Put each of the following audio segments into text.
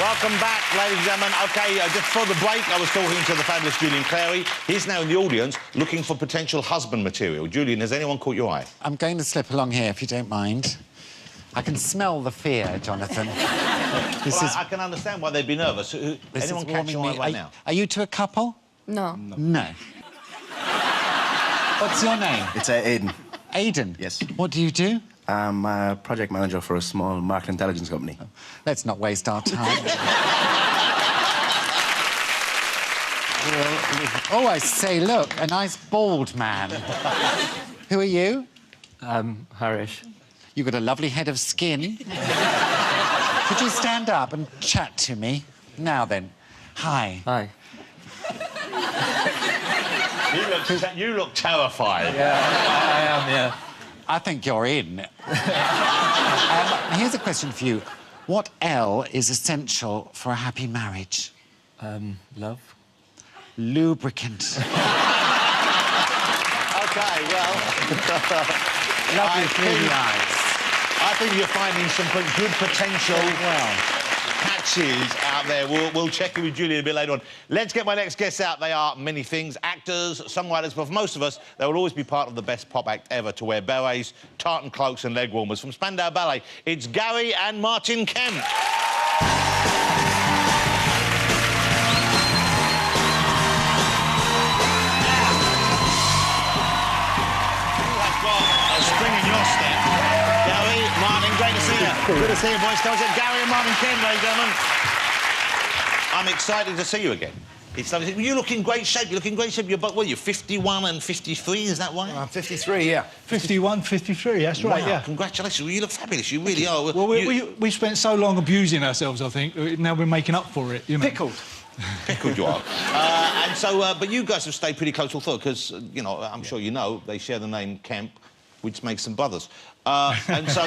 Welcome back, ladies and gentlemen. OK, just before the break, I was talking to the fabulous Julian Clary. He's now in the audience looking for potential husband material. Julian, has anyone caught your eye? I'm going to slip along here, if you don't mind. I can smell the fear, Jonathan. I can understand why they'd be nervous. Anyone catch your eye right now? Are you two a couple? No. No. What's your name? It's Aiden. Aiden? Yes. What do you do? I'm a project manager for a small market intelligence company. Let's not waste our time. Oh, I say, look, a nice bald man. Who are you? Harish. You've got a lovely head of skin. Could you stand up and chat to me? Now then. Hi. Hi. You look terrified. Yeah, I am, yeah. I think you're in. Here's a question for you. What L is essential for a happy marriage? Love. Lubricant. OK, well... I think you're finding some good potential patches out there. We'll check in with Julian a bit later on. Let's get my next guests out. They are many things. Actors, songwriters, but for most of us, they will always be part of the best pop act ever to wear berets, tartan cloaks and leg warmers. From Spandau Ballet, it's Gary and Martin Kemp. Spring in your step. Gary, Martin, great to see you. Good to see you, boys. Gary and Martin Kemp, ladies and gentlemen. I'm excited to see you again. It's lovely. You look in great shape. You look in great shape. You're 51 and 53, is that right? I'm 53, yeah. 51, 53, that's right, wow, yeah. Congratulations. Well, you look fabulous. You really are. Well, we spent so long abusing ourselves, I think. Now we're making up for it, you know. Pickled. Pickled you are. And so, but you guys have stayed pretty close to thought, because, you know, I'm sure you know, they share the name Kemp, which makes them brothers. And so,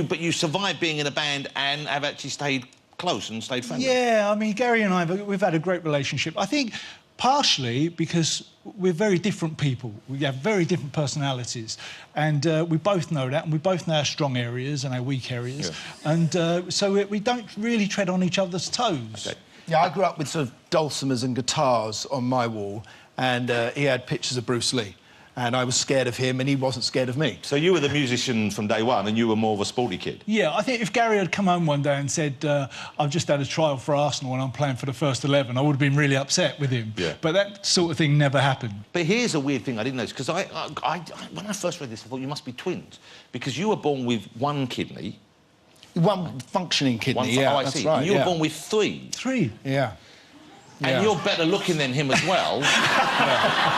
but you survived being in a band and have actually stayed close and stayed friendly. Yeah, I mean, Gary and I, we've had a great relationship. I think partially because we're very different people. We have very different personalities. And we both know that, and we both know our strong areas and our weak areas. Yeah. And so we don't really tread on each other's toes. Okay. Yeah, I grew up with sort of dulcimers and guitars on my wall, and he had pictures of Bruce Lee. And I was scared of him, and he wasn't scared of me. So you were the musician from day one, and you were more of a sporty kid? Yeah, I think if Gary had come home one day and said, I've just had a trial for Arsenal and I'm playing for the first 11, I would have been really upset with him. Yeah. But that sort of thing never happened. But here's a weird thing I didn't notice, because when I first read this, I thought you must be twins, because you were born with one kidney. One functioning kidney, yeah, oh, I that's see. right. And you were born with three. Three? Yeah. And you're better looking than him as well.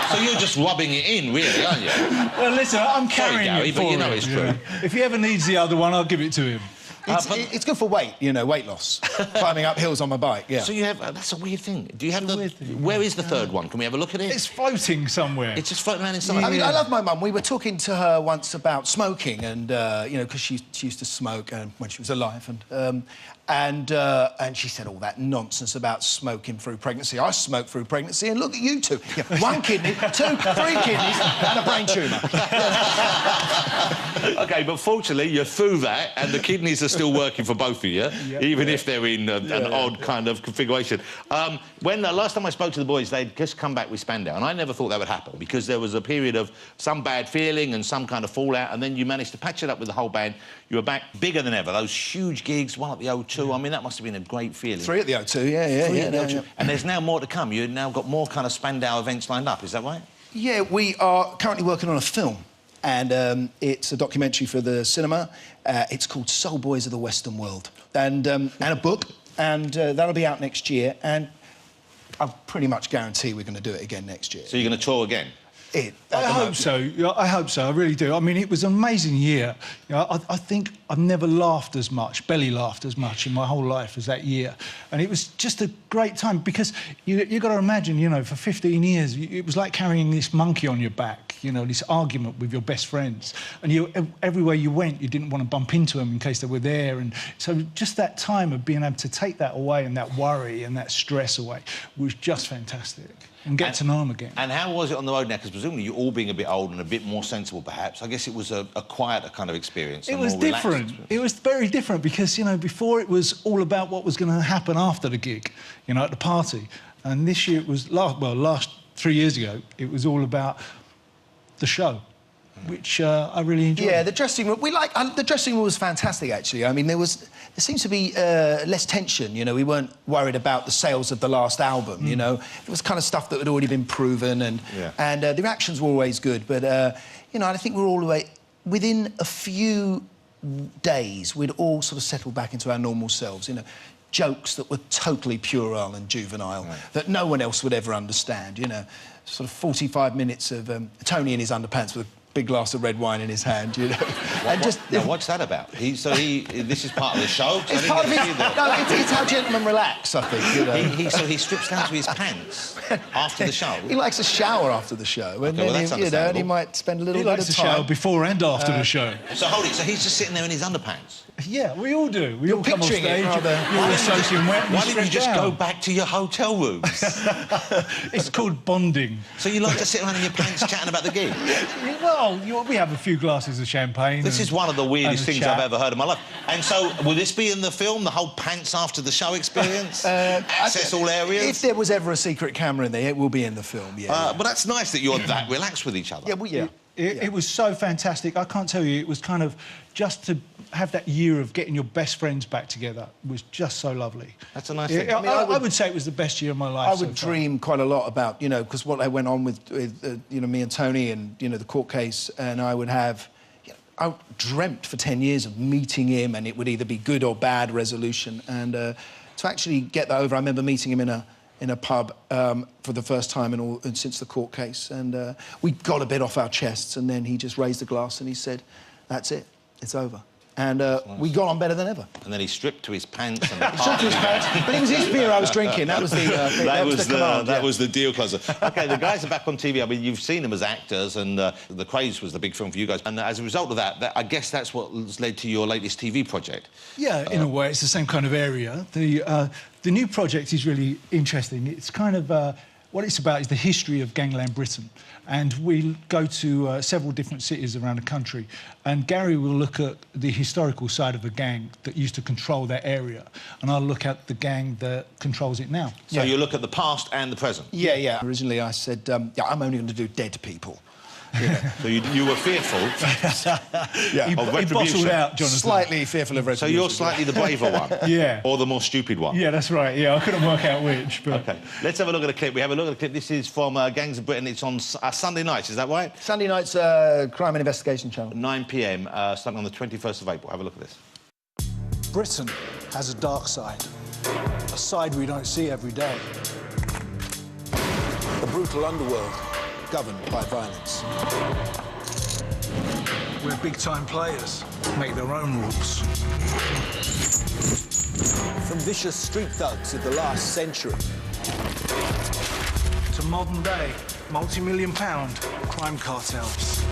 So you're just rubbing it in, really, aren't you? Well, listen, I'm carrying Gary, it for but you know him. it's true. If he ever needs the other one, I'll give it to him. It's good for weight, you know, weight loss. Climbing up hills on my bike, yeah. So you have... that's a weird thing. Do you have the... Where is the third one? Can we have a look at it? It's floating somewhere. It's just floating around inside. I mean, I love my mum. We were talking to her once about smoking, and you know, because she used to smoke when she was alive, and she said all that nonsense about smoking through pregnancy. I smoked through pregnancy, and look at you two. Yeah, one kidney, two, three kidneys, and a brain tumour. OK, but fortunately, you're through that, and the kidneys are still working for both of you, even if they're in an odd kind of configuration. When last time I spoke to the boys, they'd just come back with Spandau, and I never thought that would happen, because there was a period of some bad feeling and some kind of fallout, and then you managed to patch it up with the whole band. You were back bigger than ever. Those huge gigs, one at the O2, I mean, that must have been a great feeling. 3 at the O2, yeah. And there's now more to come. You've now got more kind of Spandau events lined up, is that right? Yeah, we are currently working on a film, and it's a documentary for the cinema. It's called Soul Boys of the Western World, and a book, and that'll be out next year, and I pretty much guarantee we're going to do it again next year. So you're going to tour again? I hope so. I hope so. I really do. I mean, it was an amazing year. You know, I think I've never laughed as much, belly laughed as much in my whole life as that year. And it was just a great time, because you've got to imagine, you know, for 15 years, it was like carrying this monkey on your back. you know, this argument with your best friends. And everywhere you went, you didn't want to bump into them in case they were there. And so just that time of being able to take that away and that worry and that stress away was just fantastic. And get to know them again. And how was it on the road now? Because presumably you all being a bit old and a bit more sensible, perhaps. I guess it was a quieter kind of experience. It was different. It was very different because, you know, before it was all about what was going to happen after the gig, you know, at the party. And this year it was, last 3 years ago, it was all about the show, which I really enjoyed. Yeah, the dressing room. The dressing room was fantastic, actually. I mean, there seems to be less tension. You know, we weren't worried about the sales of the last album. You know, it was kind of stuff that had already been proven, and the reactions were always good. But you know, I think we're all the way within a few days. We'd all sort of settled back into our normal selves. You know, jokes that were totally puerile and juvenile that no one else would ever understand. You know, sort of 45 minutes of Tony in his underpants with a big glass of red wine in his hand, you know. What's that about? This is part of the show? It's part of it. No, it's how gentlemen relax, I think, you know. So he strips down to his pants after the show? He likes a shower after the show. And then he, you know, and he might spend a little bit of time... He likes a shower before and after the show. So hold it, so he's just sitting there in his underpants? Yeah, we all do. We all come on stage. You're associating wet and why didn't you just go back to your hotel rooms? It's called bonding. So you like to sit around in your pants chatting about the gig? Well, we have a few glasses of champagne. This is one of the weirdest things I've ever heard in my life. And so, will this be in the film, the whole pants after the show experience? Access all areas? If there was ever a secret camera in there, it will be in the film, yeah. But that's nice that you're that relaxed with each other. Yeah, It was so fantastic. I can't tell you, it was kind of just to have that year of getting your best friends back together was just so lovely. That's a nice thing. I would say it was the best year of my life. I would dream quite a lot about, you know, because what I went on with you know, me and Tony and, you know, the court case, and I would have... I dreamt for 10 years of meeting him, and it would either be good or bad resolution. And to actually get that over, I remember meeting him in a pub for the first time and since the court case, and we got a bit off our chests, and then he just raised a glass and he said, "That's it, it's over." And we got on better than ever. And then he stripped to his pants and he stripped to his pants, but it was his beer I was drinking. That was the that was the deal closer. OK, the guys are back on TV. I mean, you've seen them as actors, and The Craze was the big film for you guys. And as a result of that, I guess that's what's led to your latest TV project. Yeah, in a way, it's the same kind of area. The new project is really interesting. It's kind of... what it's about is the history of gangland Britain. And we go to several different cities around the country, and Gary will look at the historical side of a gang that used to control that area, and I'll look at the gang that controls it now. So you look at the past and the present? Yeah. Originally I said, yeah, I'm only going to do dead people. Yeah. So you were fearful of retribution. He bottled out, Jonathan. Slightly fearful of retribution. So you're slightly the braver one? Yeah. Or the more stupid one? Yeah, that's right. Yeah, I couldn't work out which, but... OK, let's have a look at a clip. We have a look at a clip. This is from Gangs of Britain. It's on Sunday nights, is that right? Sunday nights, Crime and Investigation Channel. 9 p.m, starting on the 21st of April. Have a look at this. Britain has a dark side, a side we don't see every day. The brutal underworld, governed by violence. Where big-time players make their own rules. From vicious street thugs of the last century to modern-day, multi-million-pound crime cartels.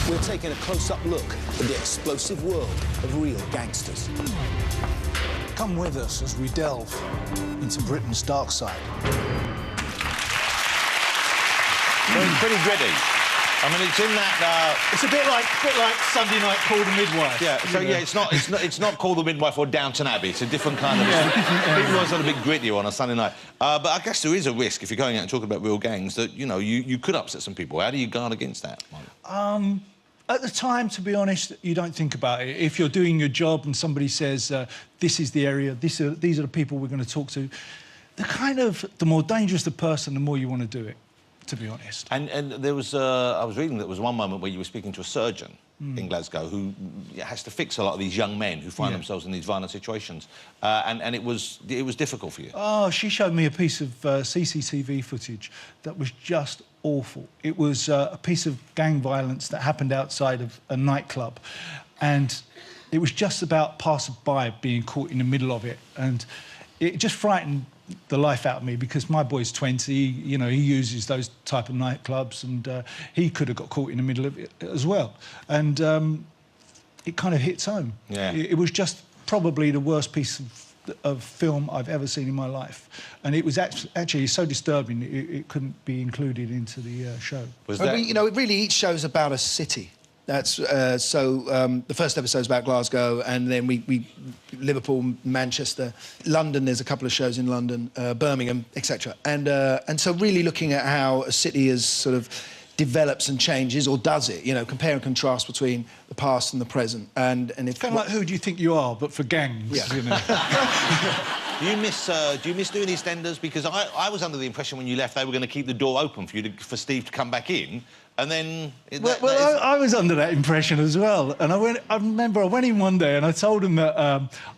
We're taking a close-up look at the explosive world of real gangsters. Come with us as we delve into Britain's dark side. Pretty gritty. I mean, it's in that... It's a bit like Sunday night Call the Midwife. Yeah, so yeah, it's not Call the Midwife or Downton Abbey. It's a different kind of... People always have a bit grittier on a Sunday night. But I guess there is a risk, if you're going out and talking about real gangs, that, you know, you could upset some people. How do you guard against that? At the time, to be honest, you don't think about it. If you're doing your job and somebody says, this is the area, these are the people we're going to talk to, the more dangerous the person, the more you want to do it, to be honest. And there was... I was reading that there was one moment where you were speaking to a surgeon in Glasgow who has to fix a lot of these young men who find themselves in these violent situations. And it was difficult for you. Oh, she showed me a piece of CCTV footage that was just awful. It was a piece of gang violence that happened outside of a nightclub, and it was just about passer-by being caught in the middle of it, and it just frightened the life out of me because my boy's 20, you know, he uses those type of nightclubs, and he could have got caught in the middle of it as well. And it kind of hits home. Yeah. It was just probably the worst piece of film I've ever seen in my life, and it was actually so disturbing it couldn't be included into the show. Was that... you know, really each show's about a city. That's the first episode's about Glasgow, and then we Liverpool, Manchester, London. There's a couple of shows in London, Birmingham, etc. And so really looking at how a city is sort of develops and changes, or does it? You know, compare and contrast between the past and the present. And if Kind of like Who Do You Think You Are, but for gangs. Yeah. You know. Do you miss doing EastEnders? Because I was under the impression when you left they were going to keep the door open for you for Steve to come back in, and then... I was under that impression as well. And I remember I went in one day and I told him that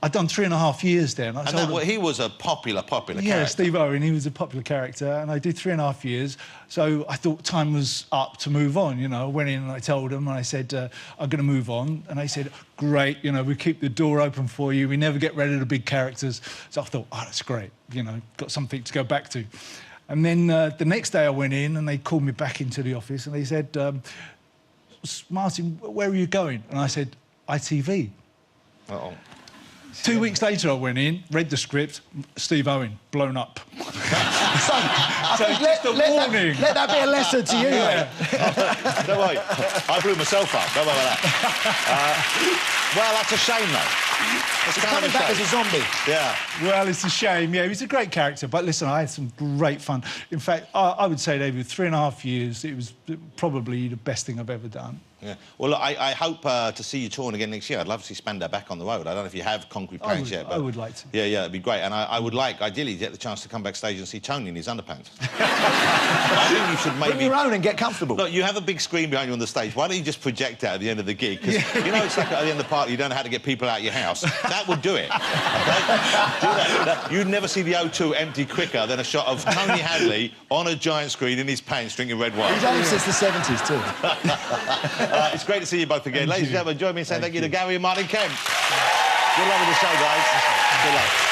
I'd done 3.5 years there. And I told him, he was a popular character. Yeah, Steve Owen, he was a popular character, and I did 3.5 years. So I thought time was up to move on, you know. I went in and I told them, and I said, I'm going to move on. And they said, great, you know, we keep the door open for you. We never get rid of the big characters. So I thought, oh, that's great, you know, got something to go back to. And then the next day I went in and they called me back into the office and they said, Martin, where are you going? And I said, ITV. Uh-oh. 2 weeks later I went in, read the script, Steve Owen, blown up. so just a warning. Let that be a lesson to you. Yeah. Don't worry, I blew myself up. Don't worry about that. Well, that's a shame, though. It's kind of a back as shame. a zombie. Yeah. Well, it's a shame. Yeah, he was a great character. But listen, I had some great fun. In fact, I would say, David, 3.5 years, it was probably the best thing I've ever done. Yeah. Well, look, I hope to see you touring again next year. I'd love to see Spandau back on the road. I don't know if you have concrete plans yet, but... I would like to. Yeah, it'd be great. And I would like, ideally, to get the chance to come backstage and see Tony in his underpants. I think you should maybe... Bring your own and get comfortable. Look, you have a big screen behind you on the stage. Why don't you just project out at the end of the gig? Because, you know, it's like at the end of the party, you don't know how to get people out of your house. That would do it, OK? Do that. You'd never see the O2 empty quicker than a shot of Tony Hadley on a giant screen in his pants drinking red wine. He's had him since the 70s, too. It's great to see you both again. Ladies and gentlemen, join me in saying thank you to Gary and Martin Kemp. Good luck with the show, guys. Good luck.